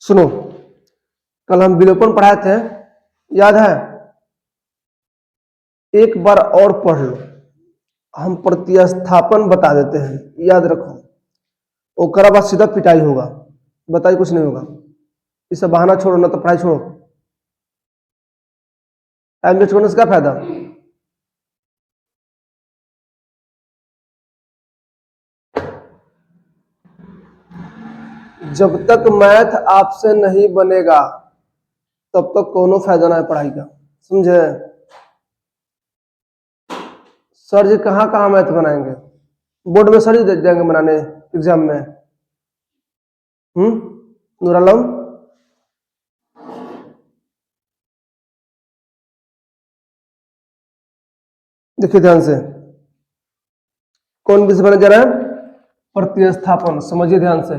सुनो, कल हम विलोपन पढ़ाए थे, याद है? एक बार और पढ़ लो, हम प्रतिस्थापन बता देते हैं, याद रखो। ओकरा बाद सीधा पिटाई होगा, बताइए कुछ नहीं होगा। इसे बहाना छोड़ो ना तो पढ़ाई छोड़ो। टाइम वेस्ट करने से क्या फायदा? जब तक मैथ आपसे नहीं बनेगा तब तक कोनो फायदा ना है पढ़ाई का, समझे? सर जी कहाँ कहाँ मैथ बनाएंगे? बोर्ड में सर जी दे जाएंगे बनाने एग्जाम में। नूर आलम, देखिए ध्यान से, कौन विषय बनाने जा रहा है? प्रतिस्थापन। समझिए ध्यान से।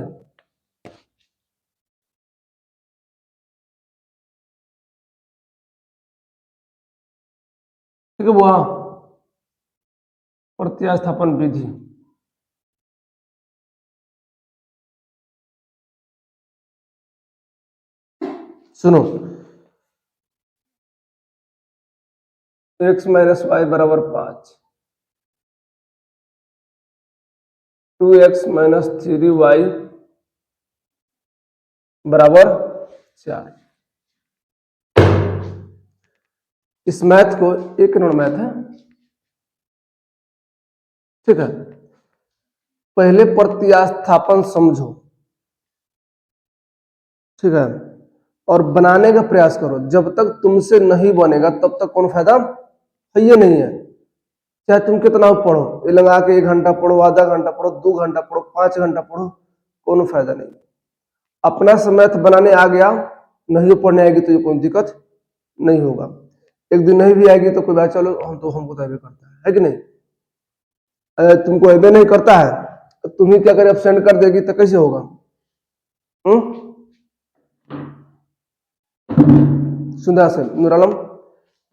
ठीक है बुआ, प्रतिस्थापन विधि। सुनो, x माइनस वाई बराबर 5, 2x माइनस 3y बराबर 4। इस मैथ को एक नंबर मैथ है, ठीक है? पहले प्रतिस्थापन समझो, ठीक है? और बनाने का प्रयास करो। जब तक तुमसे नहीं बनेगा तब तक कौन फायदा है? ये नहीं है। चाहे तुम कितना पढ़ो, ये लगा के 1 घंटा पढ़ो, आधा घंटा पढ़ो, 2 घंटा पढ़ो, 5 घंटा पढ़ो, कोनो फायदा नहीं। अपना से मैथ बनाने आ गया, नहीं पढ़ने आएगी तो ये कोई दिक्कत नहीं होगा। एक दिन नहीं भी आएगी तो कोई बात, चलो हम तो हमको तो करता है कि नहीं? अगर तुमको अबे नहीं करता है तो तुम ही क्या करे, एब्सेंट कर देगी तो कैसे होगा? सुंदर से नूर आलम,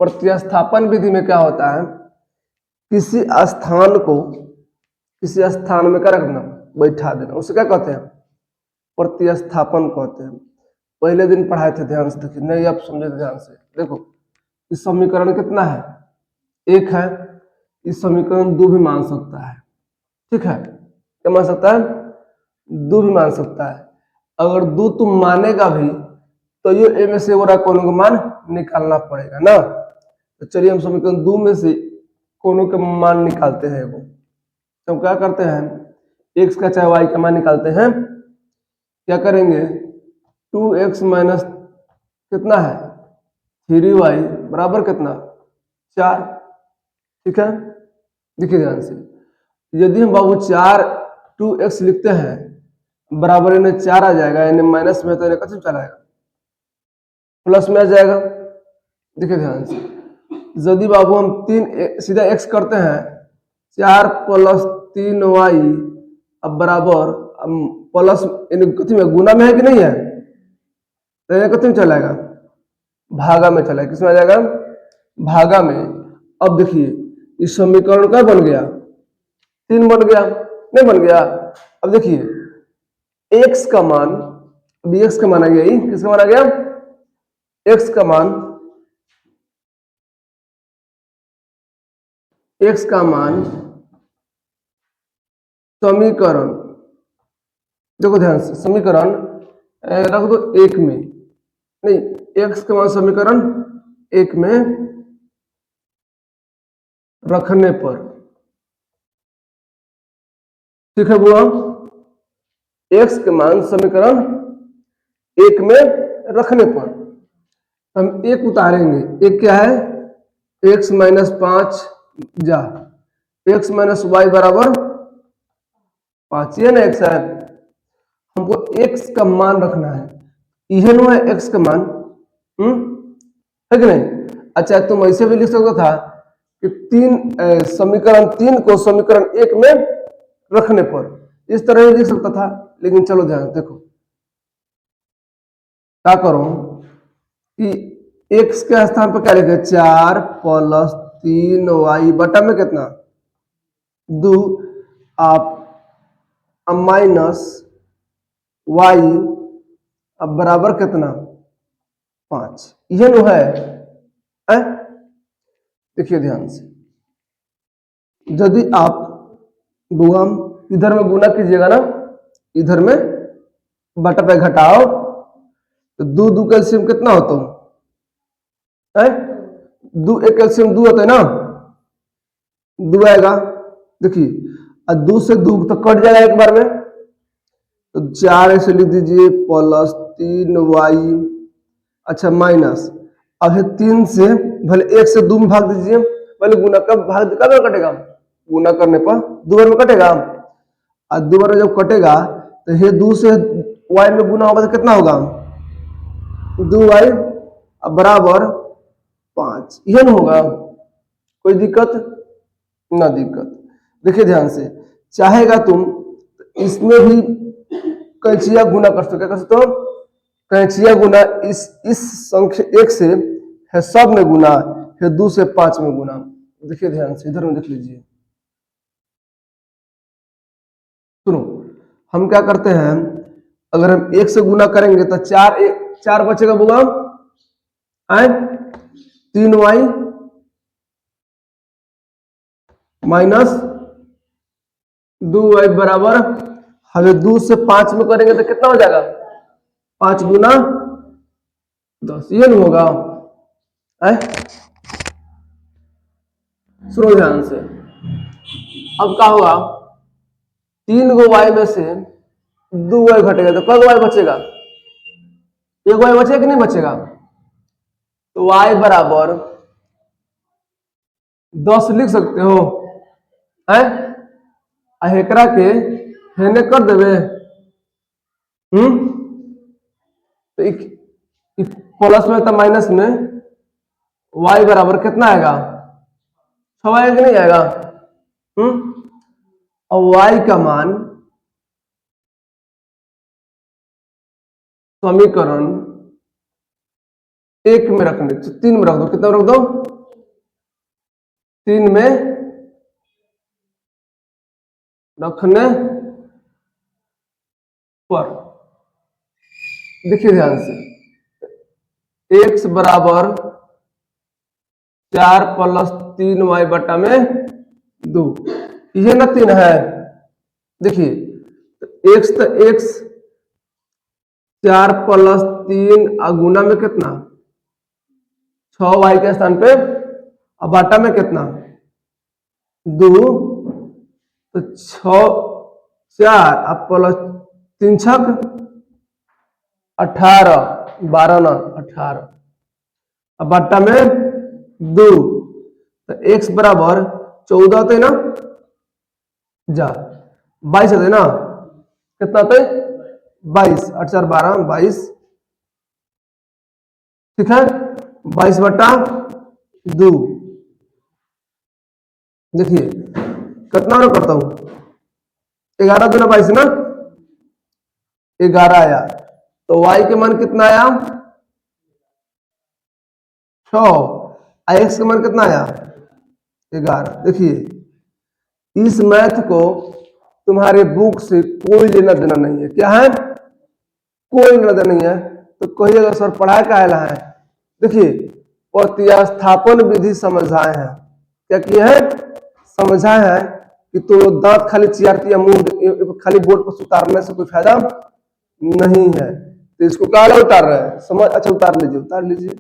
प्रतिस्थापन विधि में क्या होता है? किसी स्थान में क्या रखना, बैठा देना, उसे क्या कहते हैं? प्रतिस्थापन कहते हैं। पहले दिन पढ़ाए थे, ध्यान से देखिए, नहीं आप समझे ध्यान से देखो। इस समीकरण कितना है? 1 है। इस समीकरण 2 भी मान सकता है, ठीक है? क्या मान सकता है? 2 भी मान सकता है। अगर 2 तुम मानेगा भी तो ये ए में से वो कोनो का मान निकालना पड़ेगा ना। तो चलिए हम समीकरण 2 में से कोनो का मान निकालते हैं। वो तो क्या करते हैं, एक्स का चाहे वाई का मान निकालते हैं। क्या करेंगे? 2x माइनस कितना है 3y बराबर कितना 4, ठीक है? देखिए ध्यान से, यदि हम बाबू 2x लिखते हैं बराबर इन्हें 4 आ जाएगा, यानी माइनस में तो इन्हें कैसे चला आएगा, प्लस में आ जाएगा। देखिए ध्यान से, यदि बाबू हम 3 सीधा x करते हैं, 4 प्लस 3y अब बराबर प्लस कथी में गुना में है कि नहीं है? तो कथी में चलाएगा? भागा में चलाएगा। किसमें आ जाएगा? भागा में। अब देखिए इस समीकरण का बन गया 3 बन गया, नहीं बन गया? अब देखिए x का मान, अभी x का मान आ गया, किसका मान आ गया? x का मान, x का मान समीकरण, देखो ध्यान से, समीकरण रख दो 1 में, नहीं x का मान समीकरण 1 में रखने पर, ठीक है बुआ? x के मान समीकरण 1 में रखने पर हम 1 उतारेंगे। 1 क्या है? x माइनस 5 जा x माइनस वाई बराबर 5, ये ना x है। हमको x का मान रखना है, यह नो है x का मान, है कि नहीं? अच्छा, तुम ऐसे भी लिख सकता था कि समीकरण 3 को समीकरण 1 में रखने पर, इस तरह ही लिख सकता था। लेकिन चलो ध्यान देखो, क्या करो कि x के स्थान पर क्या लिखे? 4 प्लस 3y बटा में कितना 2 आप माइनस y अब बराबर कितना 5, यह नो है। देखिए ध्यान से, यदि आप गुणम इधर में गुना कीजिएगा ना, इधर में बटा पे घटाओ, तो दो दो कैल्शियम कितना होता है? दो एक कैल्शियम दो होता है ना, दो आएगा। देखिए, और दो से दो तो कट जाएगा एक बार में, तो 4 ऐसे लिख दीजिए प्लस 3y, अच्छा माइनस, अब है 3 से, भले 1 से 2 में भाग दीजिए, भले गुना कब कटेगा, गुना करने पर 2 बार में कटेगा, और 2 बार में जब कटेगा तो ये 2 से y में गुना होगा तो कितना होगा 2y, अब बराबर 5, यह न होगा। कोई दिक्कत ना दिक्कत। देखिए ध्यान से, चाहेगा तुम तो इसमें भी कैंचिया गुना कर सकते, क्या कर सकते हो? कैंचिया गुना इस संख्या 1 से है सब में गुना, है 2 से 5 में गुना। देखिए ध्यान से, इधर में देख लीजिए, सुनो, हम क्या करते हैं, अगर हम 1 से गुना करेंगे तो 4 बचेगा बुआ, 3y माइनस 2y बराबर, हमें 2 से 5 में करेंगे तो कितना हो जाएगा 5 गुना 10, ये नहीं होगा। सुनो ध्यान से, अब क्या होगा, 3 गो y में से 2 y घटेगा तो कब y बचेगा, 1 y बचेगा कि नहीं बचेगा, तो y बराबर 10 लिख सकते हो, हेकरा के हेने कर देवे, तो प्लस में तो माइनस में y बराबर कितना आएगा 6 आएगा कि नहीं आएगा, और y का मान समीकरण 1 में रखने, 3 में रख दो, कितना रख दो 3 में रखने पर, देखिए ध्यान से, x बराबर 4 प्लस 3y बटा में 2, ये ना 3 है। देखिए x तो x 4 प्लस 3 गुना में कितना 6y के स्थान पे, अब बाटा में कितना 2, तो 6 4 अब प्लस 3 छक 18, 12 ना 18, अब बाटा में 2, तो x बराबर 14 होते ना, जा 22 होते ना, कितना होते 22, 8 4 12 22, ठीक है 22 बटा 2, देखिए कितना मैं करता हूं 11 दूना 22 ना, 11 आया, तो y के मान कितना आया 6, x का मान कितना आया 11। देखिए इस मैथ को तुम्हारे बुक से कोई लेना देना नहीं है, क्या है कोई लेना देना नहीं है, तो कहिएगा सर पढ़ाया काहे है। देखिए प्रतिस्थापन विधि समझाए हैं, क्या किए हैं समझाए हैं, कि तो दांत खाली चियारती या मुंह खाली बोर्ड पर उतारने से कोई फायदा नहीं है, तो इसको काला उतार रहे हैं समझ, अच्छा उतार लीजिए।